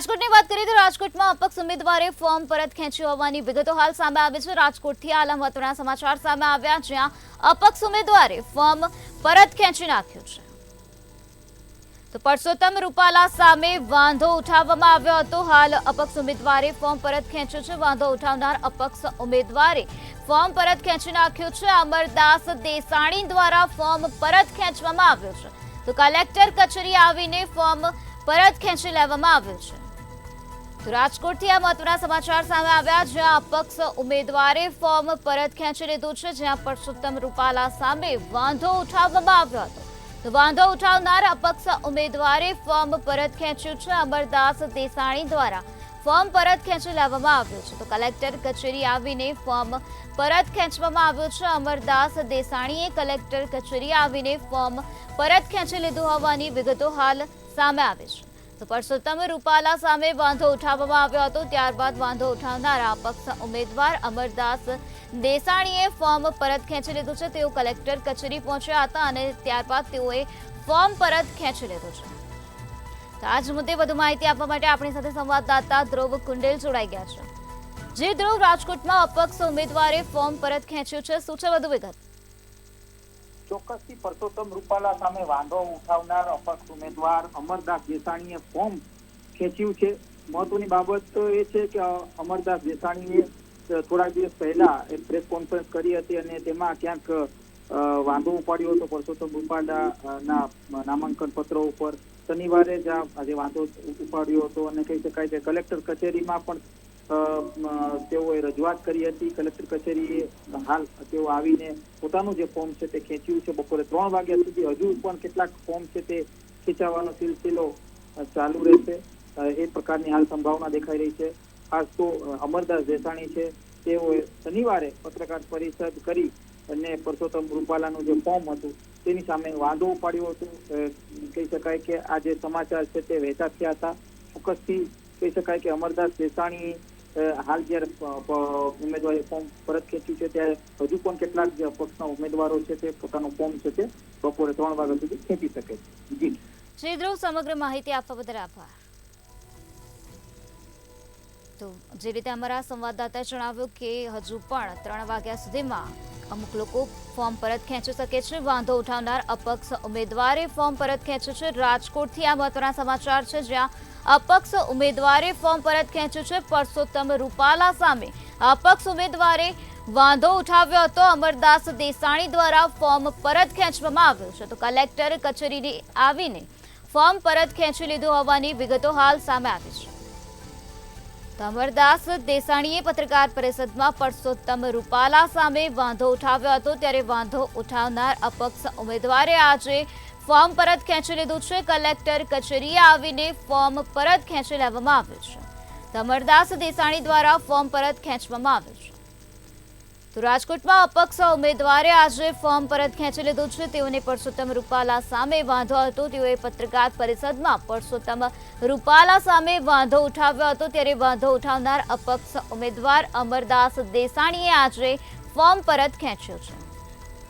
રાજકોટની વાત કરીએ તો રાજકોટમાં અપક્ષ ઉમેદવારે ફોર્મ પરત ખેંચ્યું હોવાની વિગતો હાલ સામે આવી છે। રાજકોટથી હાલ મહત્વના સમાચાર સામે આવ્યા, જ્યાં અપક્ષ ઉમેદવારે ફોર્મ પરત ખેંચી નાખ્યું છે। તો પરસોત્તમ રૂપાલા સામે વાંધો ઉઠાવવામાં આવ્યો હતો। હાલ અપક્ષ ઉમેદવારે ફોર્મ પરત ખેંચ્યું છે। વાંધો ઉઠાવનાર અપક્ષ ઉમેદવારે ફોર્મ પરત ખેંચી નાખ્યું છે। અમરદાસ દેસાણી દ્વારા ફોર્મ પરત ખેંચવામાં આવ્યું છે। તો કલેક્ટર કચેરી આવીને ફોર્મ પરત ખેંચી લેવામાં આવ્યું છે। તો રાજકોટથી આ મહત્વના સમાચાર સામે આવ્યા, જ્યાં અપક્ષ ઉમેદવારે ફોર્મ પરત ખેંચી લીધું છે, જ્યાં પરસોત્તમ રૂપાલા સામે વાંધો ઉઠાવવામાં આવ્યો હતો। તો વાંધો ઉઠાવનાર અપક્ષ ઉમેદવારે ફોર્મ પરત ખેંચ્યું છે। અમરદાસ દેસાણી દ્વારા ફોર્મ પરત ખેંચી લેવામાં આવ્યું છે। તો કલેક્ટર કચેરી આવીને ફોર્મ પરત ખેંચવામાં આવ્યું છે। અમરદાસ દેસાણીએ કલેક્ટર કચેરી આવીને ફોર્મ પરત ખેંચી લીધું હોવાની વિગતો હાલ સામે આવી છે। તો પરસોત્તમ રૂપાલા સામે વાંધો ઉઠાવવામાં આવ્યો હતો, ત્યારબાદ વાંધો ઉઠાવનારા અપક્ષ ઉમેદવાર અમરદાસ દેસાણીએ ફોર્મ પરત ખેંચી લીધું છે। તેઓ કલેક્ટર કચેરી પહોંચ્યા હતા અને ત્યારબાદ તેઓએ ફોર્મ પરત ખેંચી લીધું છે। તો આજ મુદ્દે વધુ માહિતી આપવા માટે આપણી સાથે સંવાદદાતા ધ્રુવ કુંડેલ જોડાઈ ગયા છે। જે ધ્રુવ, રાજકોટમાં અપક્ષ ઉમેદવારે ફોર્મ પરત ખેંચ્યું છે, શું છે વધુ વિગત? ચોક્કસથી પરસોત્તમ રૂપાલા સામે વાંધો ઉઠાવનાર અપક્ષ ઉમેદવાર અમરદાસ દેસાણીએ ફોર્મ ખેંચ્યું છે। મહત્વની બાબત એ છે કે અમરદાસ દેસાણીએ થોડા દિવસ પહેલા એક પ્રેસ કોન્ફરન્સ કરી હતી અને તેમાં ક્યાંક વાંધો ઉપાડ્યો હતો પરસોત્તમ રૂપાલાના નામાંકન પત્રો ઉપર। શનિવારે જ આજે વાંધો ઉપાડ્યો હતો અને કહી શકાય કે કલેક્ટર કચેરીમાં પણ તેઓએ રજૂઆત કરી હતી। કલેક્ટર કચેરીએ હાલ તેઓ આવીને પોતાનું જે ફોર્મ છે તે ખેંચ્યું છે। બપોરે 3 વાગ્યા સુધી હજુ પણ કેટલાક ફોર્મ છે તે ખેંચાવાનો સિલસિલો ચાલુ રહેશે, એ પ્રકારની હાલ સંભાવના દેખાઈ રહી છે। ખાસ તો અમરદાસ દેસાણી છે તેઓએ શનિવારે પત્રકાર પરિષદ કરી અને પરસોત્તમ રૂપાલાનું જે ફોર્મ હતું તેની સામે વાંધો ઉપાડ્યો હતો। કહી શકાય કે આ જે સમાચાર છે તે વહેતા થયા હતા। ચોક્કસથી કહી શકાય કે અમરદાસ દેસાણી હાલ જ્યારે ઉમેદવારે ફોર્મ પરત ખેંચ્યું છે ત્યારે હજુ પણ કેટલાક જે પક્ષના ઉમેદવારો છે તે પોતાનું ફોર્મ છે તે બપોરે 3 વાગ્યા સુધી ખેંચી શકે છે। જી ધ્રુવ, સમગ્ર માહિતી આપવા બદલ આભાર। તો જે રીતે અમારા સંવાદદાતાએ જણાવ્યું કે હજુ પણ 3 વાગ્યા સુધીમાં અમુક લોકો ફોર્મ પરત ખેંચી શકે છે। વાંધો ઉઠાવનાર અપક્ષ ઉમેદવારે ફોર્મ પરત ખેંચ્યું છે। રાજકોટથી આ મહત્વના સમાચાર છે, જ્યાં અપક્ષ ઉમેદવારે ફોર્મ પરત ખેંચ્યું છે। પરસોત્તમ રૂપાલા સામે અપક્ષ ઉમેદવારે વાંધો ઉઠાવ્યો હતો। અમરદાસ દેસાણી દ્વારા ફોર્મ પરત ખેંચવામાં આવ્યું છે। તો કલેક્ટર કચેરીને આવીને ફોર્મ પરત ખેંચી લીધું હોવાની વિગતો હાલ સામે આવી છે। તો અમરદાસ દેસાણીએ પત્રકાર પરિષદમાં પરસોત્તમ રૂપાલા સામે વાંધો ઉઠાવ્યો હતો, ત્યારે વાંધો ઉઠાવનાર અપક્ષ ઉમેદવારે આજે ફોર્મ પરત ખેંચી લીધું છે। કલેક્ટર કચેરીએ આવીને ફોર્મ પરત ખેંચી લેવામાં આવ્યું છે। તો અમરદાસ દેસાણી દ્વારા ફોર્મ પરત ખેંચવામાં આવ્યું છે। તો રાજકોટમાં અપક્ષ ઉમેદવારે આજે ફોર્મ પરત ખેંચી લીધું છે। તેઓને પરસોત્તમ રૂપાલા સામે વાંધો હતો। તેઓએ પત્રકાર પરિષદમાં પરસોત્તમ રૂપાલા સામે વાંધો ઉઠાવ્યો હતો, ત્યારે વાંધો ઉઠાવનાર અપક્ષ ઉમેદવાર અમરદાસ દેસાણીએ આજે ફોર્મ પરત ખેંચ્યું છે।